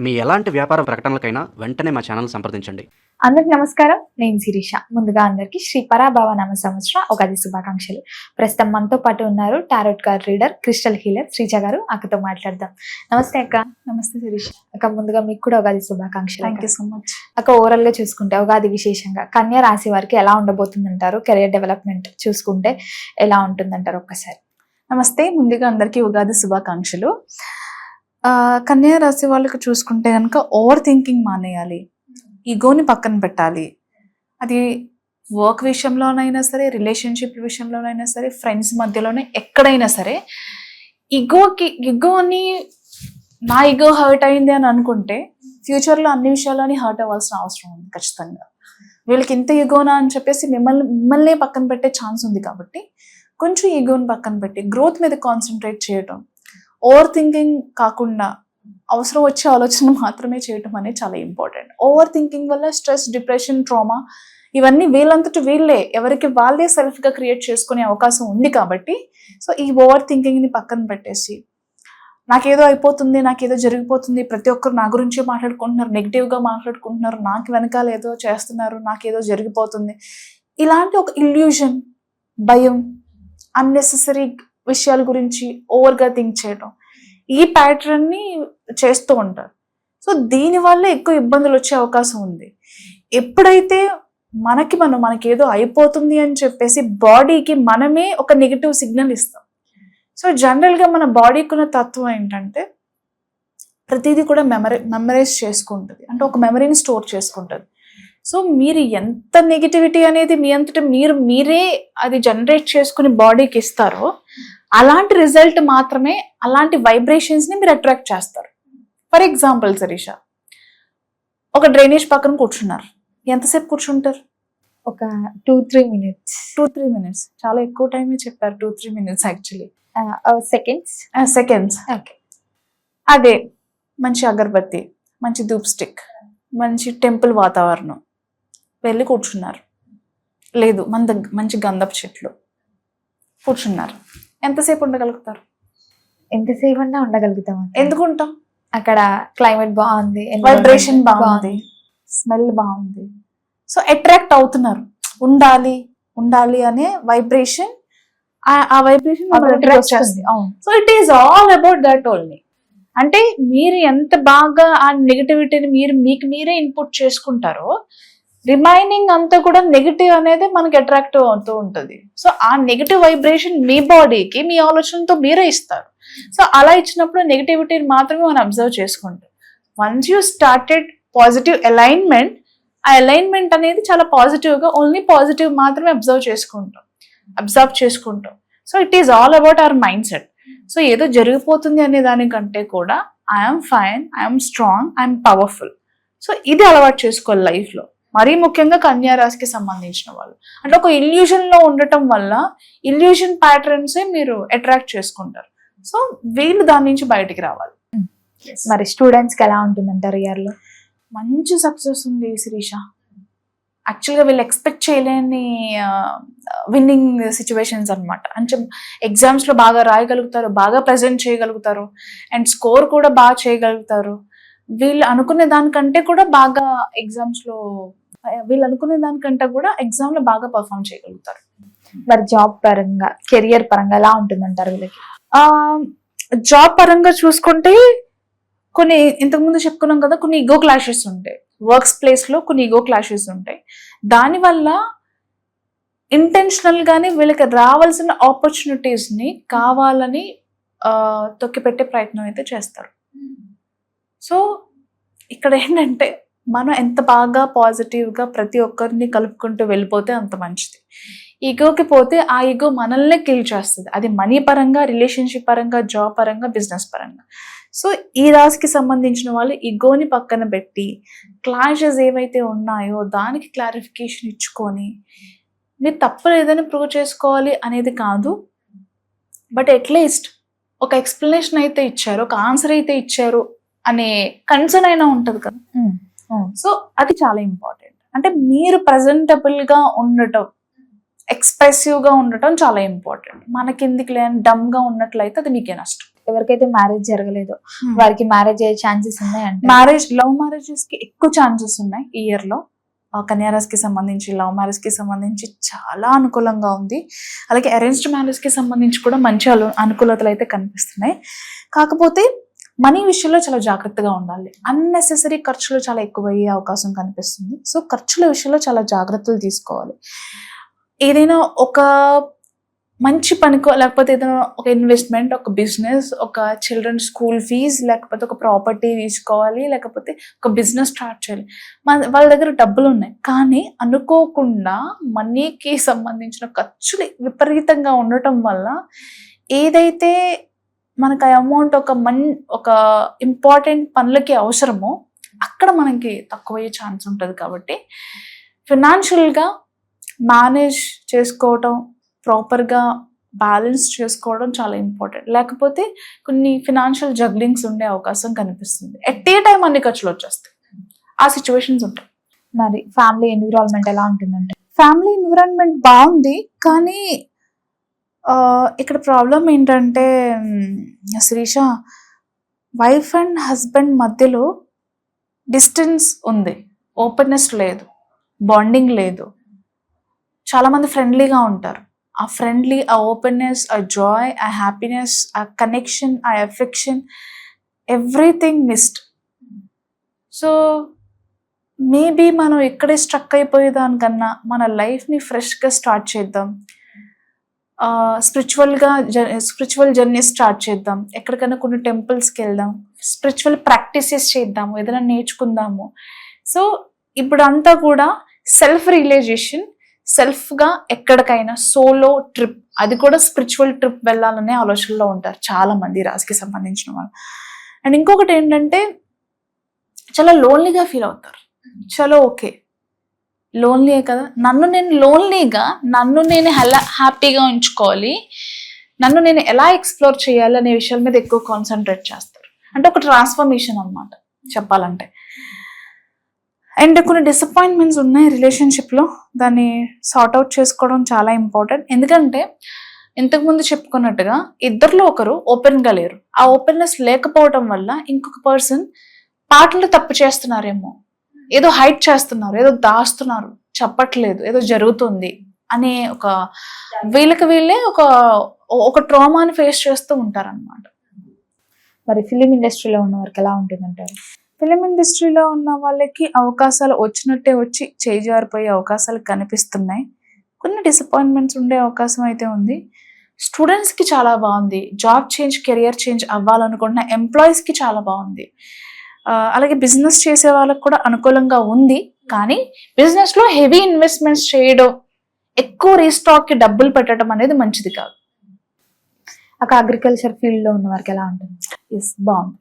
మీ ఎలాంటి వ్యాపార ప్రకటనలకైనా వెంటనే మా ఛానల్ సంప్రదించండి. అందరికి నమస్కారం, నేను శిరీష. ముందుగా అందరికి శ్రీ పరాభవ నామ సంవత్సర ఉగాది శుభాకాంక్షలు. ప్రస్తుతం మనతో పాటు ఉన్నారు tarot card reader, crystal healer Sreeja గారు. అక్కతో మాట్లాడదాం. నమస్తే అక్క. నమస్తే శిరీష. అక్క, ముందుగా మీకు కూడా ఉగాది శుభాకాంక్షలు. Thank you so much. అక్క, ఓవరాల్ గా చూసుకుంటే ఉగాది విశేషంగా కన్యా రాశి వారికి ఎలా ఉండబోతుందంటారు? కెరియర్ డెవలప్మెంట్ చూసుకుంటే ఎలా ఉంటుందంటారు ఒక్కసారి? నమస్తే, ముందుగా అందరికీ ఉగాది శుభాకాంక్షలు. కన్యా రాశి వాళ్ళకి చూసుకుంటే కనుక ఓవర్ థింకింగ్ మానేయాలి, ఈగోని పక్కన పెట్టాలి. అది వర్క్ విషయంలోనైనా సరే, రిలేషన్షిప్ విషయంలోనైనా సరే, ఫ్రెండ్స్ మధ్యలోనే ఎక్కడైనా సరే ఈగోని నా ఈగో హర్ట్ అయింది అని అనుకుంటే ఫ్యూచర్లో అన్ని విషయాల్లోని హర్ట్ అవ్వాల్సిన అవసరం ఉంది ఖచ్చితంగా. వీళ్ళకి ఇంత ఈగోనా అని చెప్పేసి మిమ్మల్ని పక్కన పెట్టే ఛాన్స్ ఉంది. కాబట్టి కొంచెం ఈగోని పక్కన పెట్టి గ్రోత్ మీద కాన్సన్ట్రేట్ చేయటం, ఓవర్ థింకింగ్ కాకుండా అవసరం వచ్చే ఆలోచన మాత్రమే చేయటం అనేది చాలా ఇంపార్టెంట్. ఓవర్ థింకింగ్ వల్ల స్ట్రెస్, డిప్రెషన్, ట్రామా ఇవన్నీ వీళ్ళంతటి వీళ్ళే ఎవరికి వాళ్ళే సెల్ఫ్గా క్రియేట్ చేసుకునే అవకాశం ఉంది. కాబట్టి సో ఈ ఓవర్ థింకింగ్ని పక్కన పెట్టేసి నాకేదో అయిపోతుంది, నాకేదో జరిగిపోతుంది, ప్రతి ఒక్కరు నా గురించే మాట్లాడుకుంటున్నారు, నెగిటివ్గా మాట్లాడుకుంటున్నారు, నాకు వెనకాల ఏదో చేస్తున్నారు, నాకేదో జరిగిపోతుంది, ఇలాంటి ఒక ఇల్యూషన్, భయం, అన్నెసెసరీ విషయాల గురించి ఓవర్గా థింక్ చేయడం, ఈ ప్యాటర్న్ని చేస్తూ ఉంటారు. సో దీనివల్ల ఎక్కువ ఇబ్బందులు వచ్చే అవకాశం ఉంది. ఎప్పుడైతే మనకి ఏదో అయిపోతుంది అని చెప్పేసి బాడీకి మనమే ఒక నెగిటివ్ సిగ్నల్ ఇస్తాం. సో జనరల్గా మన బాడీకి ఉన్న తత్వం ఏంటంటే ప్రతిదీ కూడా మెమరైజ్ చేసుకుంటుంది, అంటే ఒక మెమరీని స్టోర్ చేసుకుంటుంది. సో మీరు ఎంత నెగిటివిటీ అనేది మీ అంతటా మీరే అది జనరేట్ చేసుకుని బాడీకి ఇస్తారో అలాంటి రిజల్ట్ మాత్రమే, అలాంటి వైబ్రేషన్స్ని మీరు అట్రాక్ట్ చేస్తారు. ఫర్ ఎగ్జాంపుల్ శిరీష, ఒక డ్రైనేజ్ పక్కన కూర్చున్నారు, ఎంతసేపు కూర్చుంటారు? ఒక 2-3 minutes. 2-3 minutes చాలా ఎక్కువ టైమే చెప్పారు. 2-3 minutes యాక్చువల్లీ సెకండ్స్. ఓకే, అదే మంచి అగరబత్తి, మంచి ధూప్ స్టిక్, మంచి టెంపుల్ వాతావరణం, వెళ్ళి కూర్చున్నారు. లేదు మంచి గంధపు చెట్లు, కూర్చున్నారు. ఎంతసేపు ఉండగలుగుతారు? ఎంతసేపు అన్నా ఉండగలుగుతాం. ఎందుకు ఉంటాం? అక్కడ క్లైమేట్ బాగుంది, వైబ్రేషన్ బాగుంది, స్మెల్ బాగుంది, సో అట్రాక్ట్ అవుతున్నారు. ఉండాలి అనే వైబ్రేషన్, ఆ వైబ్రేషన్ అట్రాక్ట్ చేస్తుంది. So it is all about that only. అంటే మీరు ఎంత బాగా ఆ నెగిటివిటీని మీకు మీరే ఇన్పుట్ చేసుకుంటారో రిమైనింగ్ అంతా కూడా నెగిటివ్ అనేది మనకి అట్రాక్టివ్ అవుతూ ఉంటుంది. సో ఆ నెగిటివ్ వైబ్రేషన్ మీ బాడీకి మీ ఆలోచనతో మీరే ఇస్తారు. సో అలా ఇచ్చినప్పుడు నెగిటివిటీని మాత్రమే మనం అబ్జర్వ్ చేసుకుంటాం. Once you started positive alignment, ఆ అలైన్మెంట్ అనేది చాలా పాజిటివ్గా ఓన్లీ పాజిటివ్ మాత్రమే అబ్జర్వ్ చేసుకుంటాం. So it is all about our mind set. So ఏదో జరిగిపోతుంది అనే దానికంటే కూడా I'm fine, I'm strong, I'm powerful. So ఇది అలవాటు చేసుకోవాలి లైఫ్లో. మరీ ముఖ్యంగా కన్యా రాశికి సంబంధించిన వాళ్ళు అంటే ఒక ఇల్యూషన్లో ఉండటం వల్ల ఇల్యూషన్ ప్యాటర్న్సే మీరు అట్రాక్ట్ చేసుకుంటారు. సో వీళ్ళు దాని నుంచి బయటికి రావాలి. మరి స్టూడెంట్స్కి ఎలా ఉంటుందంటారు ఇయర్లో? మంచి సక్సెస్ ఉంది శిరీష. యాక్చువల్గా వీళ్ళు ఎక్స్పెక్ట్ చేయలేని విన్నింగ్ సిచ్యువేషన్స్ అనమాట. అంటే ఎగ్జామ్స్లో బాగా రాయగలుగుతారు, బాగా ప్రజెంట్ చేయగలుగుతారు, అండ్ స్కోర్ కూడా బాగా చేయగలుగుతారు. వీళ్ళు అనుకునే దానికంటే కూడా బాగా ఎగ్జామ్లో బాగా పర్ఫామ్ చేయగలుగుతారు. మరి జాబ్ పరంగా, కెరియర్ పరంగా ఎలా ఉంటుందంటారు వీళ్ళకి? జాబ్ పరంగా చూసుకుంటే కొన్ని ఇంతకుముందు చెప్పుకున్నాం కదా, కొన్ని ఈగో క్లాషెస్ ఉంటాయి. వర్క్స్ ప్లేస్లో కొన్ని ఈగో క్లాషెస్ ఉంటాయి. దానివల్ల ఇంటెన్షనల్గానే వీళ్ళకి రావాల్సిన ఆపర్చునిటీస్ని కావాలని తొక్కిపెట్టే ప్రయత్నం అయితే చేస్తారు. సో ఇక్కడ ఏంటంటే మనం ఎంత బాగా పాజిటివ్గా ప్రతి ఒక్కరిని కలుపుకుంటూ వెళ్ళిపోతే అంత మంచిది. ఈగోకి పోతే ఆ ఈగో మనల్నే కిల్ చేస్తుంది. అది మనీ పరంగా, రిలేషన్షిప్ పరంగా, జాబ్ పరంగా, బిజినెస్ పరంగా. సో ఈ రాశికి సంబంధించిన వాళ్ళు ఈగోని పక్కన పెట్టి క్లాషెస్ ఏవైతే ఉన్నాయో దానికి క్లారిఫికేషన్ ఇచ్చుకొని, మీరు తప్పు లేదని ప్రూవ్ చేసుకోవాలి అనేది కాదు, బట్ అట్లీస్ట్ ఒక ఎక్స్ప్లెనేషన్ అయితే ఇచ్చారు, ఒక ఆన్సర్ అయితే ఇచ్చారు అనే కన్సర్న్ అయినా ఉంటుంది కదా. సో అది చాలా ఇంపార్టెంట్. అంటే మీరు ప్రజెంటబుల్గా ఉండటం, ఎక్స్ప్రెసివ్గా ఉండటం చాలా ఇంపార్టెంట్. మనకి ఎందుకు లేని డమ్గా ఉన్నట్లయితే అది మీకే నష్టం. ఎవరికైతే మ్యారేజ్ జరగలేదో వారికి మ్యారేజ్ అయ్యే ఛాన్సెస్ ఉన్నాయంటే లవ్ మ్యారేజెస్ కి ఎక్కువ ఛాన్సెస్ ఉన్నాయి ఈ ఇయర్ లో. కన్యారాశి కి సంబంధించి లవ్ మ్యారేజ్ కి సంబంధించి చాలా అనుకూలంగా ఉంది. అలాగే అరేంజ్డ్ మ్యారేజ్ కి సంబంధించి కూడా మంచి అనుకూలతలు అయితే కనిపిస్తున్నాయి. కాకపోతే మనీ విషయంలో చాలా జాగ్రత్తగా ఉండాలి. అన్నెసెసరీ ఖర్చులు చాలా ఎక్కువ అయ్యే అవకాశం కనిపిస్తుంది. సో ఖర్చుల విషయంలో చాలా జాగ్రత్తలు తీసుకోవాలి. ఏదైనా ఒక మంచి పనికో, లేకపోతే ఏదైనా ఒక ఇన్వెస్ట్మెంట్, ఒక బిజినెస్, ఒక చిల్డ్రన్ స్కూల్ ఫీజ్, లేకపోతే ఒక ప్రాపర్టీ తీసుకోవాలి, లేకపోతే ఒక బిజినెస్ స్టార్ట్ చేయాలి. వాళ్ళ దగ్గర డబ్బులు ఉన్నాయి, కానీ అనుకోకుండా మనీకి సంబంధించిన ఖర్చులు విపరీతంగా ఉండటం వల్ల ఏదైతే మనకు ఆ అమౌంట్ ఒక ఇంపార్టెంట్ పనులకి అవసరమో అక్కడ మనకి తక్కువయ్యే ఛాన్స్ ఉంటుంది. కాబట్టి ఫినాన్షియల్గా మేనేజ్ చేసుకోవటం, ప్రాపర్గా బ్యాలెన్స్ చేసుకోవడం చాలా ఇంపార్టెంట్. లేకపోతే కొన్ని ఫినాన్షియల్ జగ్లింగ్స్ ఉండే అవకాశం కనిపిస్తుంది. ఎట్ ఏ టైం అన్ని ఖర్చులు వచ్చేస్తాయి, ఆ సిచ్యువేషన్స్ ఉంటాయి. మరి ఫ్యామిలీ ఎన్విరాన్మెంట్ ఎలా ఉంటుందంటే? ఫ్యామిలీ ఎన్విరాన్మెంట్ బాగుంది, కానీ ఇక్కడ ప్రాబ్లం ఏంటంటే శ్రీష, వైఫ్ అండ్ హస్బెండ్ మధ్యలో డిస్టెన్స్ ఉంది, ఓపెన్నెస్ లేదు, బాండింగ్ లేదు. చాలామంది ఫ్రెండ్లీగా ఉంటారు. ఆ ఫ్రెండ్లీ, ఆ ఓపెన్నెస్, ఆ జాయ్, ఆ హ్యాపీనెస్, ఆ కనెక్షన్, ఆ affection, everything missed. So maybe మనం ఇక్కడే స్ట్రక్ అయిపోయేదానికన్నా మన లైఫ్ని ఫ్రెష్గా స్టార్ట్ చేద్దాం, స్పిరిచువల్ జర్నీ స్టార్ట్ చేద్దాం, ఎక్కడికైనా కొన్ని టెంపుల్స్కి వెళ్దాం, స్పిరిచువల్ ప్రాక్టీసెస్ చేద్దాము, ఏదైనా నేర్చుకుందాము. సో ఇప్పుడు అంతా కూడా సెల్ఫ్ రియలైజేషన్, సెల్ఫ్గా ఎక్కడికైనా సోలో ట్రిప్, అది కూడా స్పిరిచువల్ ట్రిప్ వెళ్ళాలనే ఆలోచనలో ఉంటారు చాలా మంది రాశికి సంబంధించిన వాళ్ళు. అండ్ ఇంకొకటి ఏంటంటే చాలా లోన్లీగా ఫీల్ అవుతారు. చలో ఓకే, లోన్లీ కదా, నన్ను నేను హ్యాపీగా ఉంచుకోవాలి, నన్ను నేను ఎలా ఎక్స్ప్లోర్ చేయాలి అనే విషయాల మీద ఎక్కువ కాన్సన్ట్రేట్ చేస్తారు. అంటే ఒక ట్రాన్స్ఫర్మేషన్ అన్నమాట చెప్పాలంటే. అండ్ కొన్ని డిసప్పాయింట్మెంట్స్ ఉన్నాయి రిలేషన్షిప్లో, దాన్ని సార్ట్ అవుట్ చేసుకోవడం చాలా ఇంపార్టెంట్. ఎందుకంటే ఇంతకుముందు చెప్పుకున్నట్టుగా ఇద్దరిలో ఒకరు ఓపెన్గా లేరు. ఆ ఓపెన్నెస్ లేకపోవడం వల్ల ఇంకొక పర్సన్ పాటలు తప్పు చేస్తున్నారేమో, ఏదో హైడ్ చేస్తున్నారు, ఏదో దాస్తున్నారు, చెప్పట్లేదు, ఏదో జరుగుతుంది అనే ఒక వీళ్ళే ఒక ట్రామాని ఫేస్ చేస్తూ ఉంటారన్నమాట. మరి ఫిలిం ఇండస్ట్రీలో ఉన్న వారికి ఎలా ఉంటుందంటారు? ఫిలిం ఇండస్ట్రీలో ఉన్న వాళ్ళకి అవకాశాలు వచ్చినట్టే వచ్చి చేజారిపోయే అవకాశాలు కనిపిస్తున్నాయి. కొన్ని డిసప్పాయింట్మెంట్స్ ఉండే అవకాశం అయితే ఉంది. స్టూడెంట్స్కి చాలా బాగుంది, జాబ్ చేంజ్, కెరియర్ చేంజ్ అవ్వాలనుకుంటున్న ఎంప్లాయీస్కి చాలా బాగుంది. అలాగే బిజినెస్ చేసే వాళ్ళకి కూడా అనుకూలంగా ఉంది. కానీ బిజినెస్లో హెవీ ఇన్వెస్ట్మెంట్స్ చేయడం, ఎక్కువ రీస్టాక్కి డబ్బులు పెట్టడం అనేది మంచిది కాదు. అక్కడ అగ్రికల్చర్ ఫీల్డ్లో ఉన్న వారికి ఎలా ఉంటుంది? ఎస్, బాగుంది.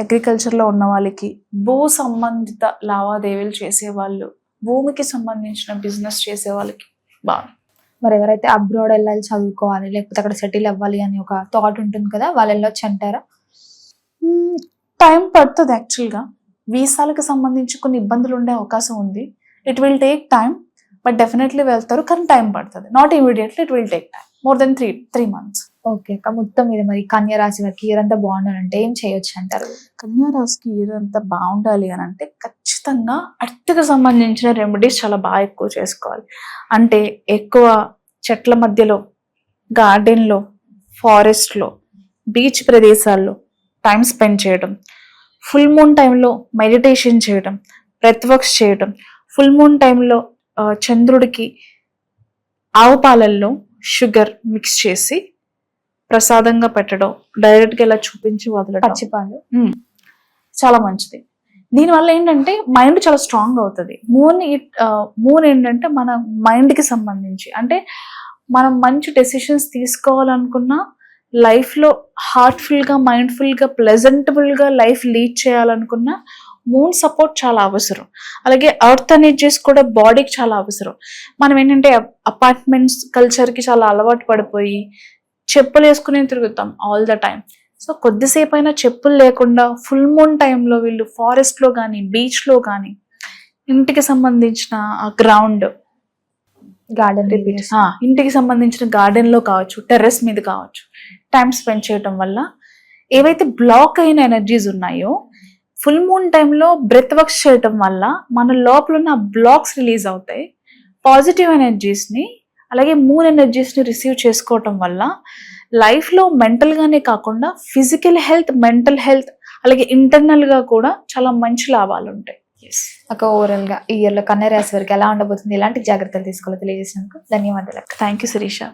అగ్రికల్చర్లో ఉన్న వాళ్ళకి, భూ సంబంధిత లావాదేవీలు చేసేవాళ్ళు, భూమికి సంబంధించిన బిజినెస్ చేసే వాళ్ళకి బాగుంది. మరి ఎవరైతే అబ్రాడ్ వెళ్ళాలి, చదువుకోవాలి, లేకపోతే అక్కడ సెటిల్ అవ్వాలి అని ఒక థాట్ ఉంటుంది కదా, వాళ్ళు వెళ్ళొచ్చు అంటారా? టైం పడుతుంది. యాక్చువల్గా వీసాలకు సంబంధించి కొన్ని ఇబ్బందులు ఉండే అవకాశం ఉంది. It will take time, but definitely వెళ్తారు, కానీ టైం పడుతుంది. Not immediately, it will take time, more than 3 months. Okay అక్క, మొత్తం మీద మరి కన్యా రాశి వారికి ఇయర్ అంతా బాగుండాలంటే ఏం చేయొచ్చు అంటారు? కన్యా రాశికి ఇయర్ అంతా బాగుండాలి అని అంటే ఖచ్చితంగా అర్త్కి సంబంధించిన రెమెడీస్ చాలా బాగా ఎక్కువ చేసుకోవాలి. అంటే ఎక్కువ చెట్ల మధ్యలో, గార్డెన్లో, ఫారెస్ట్లో, బీచ్ ప్రదేశాల్లో టైం స్పెండ్ చేయడం, ఫుల్ మూన్ టైంలో మెడిటేషన్ చేయడం, బ్రెత్ వర్క్స్ చేయడం, ఫుల్ మూన్ టైంలో చంద్రుడికి ఆవు పాలల్లో షుగర్ మిక్స్ చేసి ప్రసాదంగా పెట్టడం, డైరెక్ట్గా ఇలా చూపించి వదలడం, పచ్చిపాలు చాలా మంచిది. దీనివల్ల ఏంటంటే మైండ్ చాలా స్ట్రాంగ్ అవుతుంది. మూన్ ఏంటంటే మన మైండ్కి సంబంధించి, అంటే మనం మంచి డెసిషన్స్ తీసుకోవాలనుకున్నా, లైఫ్లో హార్ట్ఫుల్గా, మైండ్ఫుల్గా, ప్లెజెంటబుల్గా లైఫ్ లీడ్ చేయాలనుకున్నా మూన్ సపోర్ట్ చాలా అవసరం. అలాగే ఎర్త్ ఎనర్జీస్ కూడా బాడీకి చాలా అవసరం. మనం ఏంటంటే అపార్ట్మెంట్స్ కల్చర్కి చాలా అలవాటు పడిపోయి చెప్పులు వేసుకునే తిరుగుతాం ఆల్ ద టైం. సో కొద్దిసేపు అయినా చెప్పులు లేకుండా ఫుల్ మూన్ టైంలో వీళ్ళు ఫారెస్ట్లో కానీ, బీచ్లో కానీ, ఇంటికి సంబంధించిన గ్రౌండ్ గార్డెన్, ఇంటికి సంబంధించిన గార్డెన్లో కావచ్చు, టెర్రస్ మీద కావచ్చు, టైం స్పెండ్ చేయడం వల్ల ఏవైతే బ్లాక్ అయిన ఎనర్జీస్ ఉన్నాయో ఫుల్ మూన్ టైంలో బ్రెత్ వర్క్స్ చేయటం వల్ల మన లోపల ఉన్న బ్లాక్స్ రిలీజ్ అవుతాయి. పాజిటివ్ ఎనర్జీస్ని అలాగే మూన్ ఎనర్జీస్ని రిసీవ్ చేసుకోవటం వల్ల లైఫ్లో మెంటల్గానే కాకుండా ఫిజికల్ హెల్త్, మెంటల్ హెల్త్ అలాగే ఇంటర్నల్గా కూడా చాలా మంచి లాభాలు ఉంటాయి. ఒక ఓవరాల్ గా ఈ ఇయర్ లో కన్యా రాశి వారికి ఎలా ఉండబోతుంది, ఎలాంటి జాగ్రత్తలు తీసుకోవాలో తెలియజేసినందుకు ధన్యవాదాలు. Thank you Sirisha.